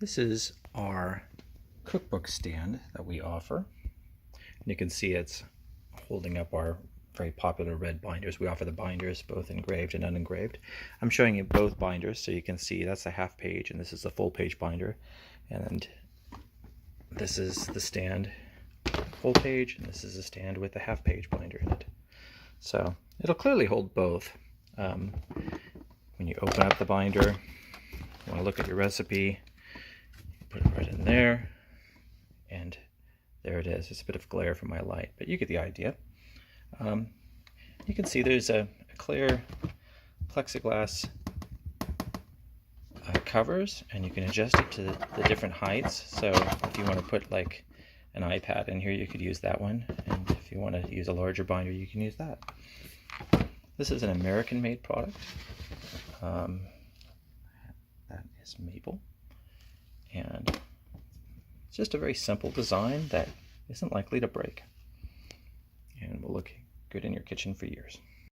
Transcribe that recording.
This is our cookbook stand that we offer. And you can see it's holding up our very popular red binders. We offer the binders, both engraved and unengraved. I'm showing you both binders so you can see that's a half page and this is a full page binder. And this is the stand full page, and this is a stand with a half page binder in it. So it'll clearly hold both. When you open up the binder, you want to look at your recipe, put it right in there, and there it is. It's a bit of glare from my light, but you get the idea. You can see there's a clear plexiglass covers, and you can adjust it to the different heights. So if you want to put like an iPad in here, you could use that one, and if you want to use a larger binder, you can use that. This is an American-made product. That is maple, and it's just a very simple design that isn't likely to break and will look good in your kitchen for years.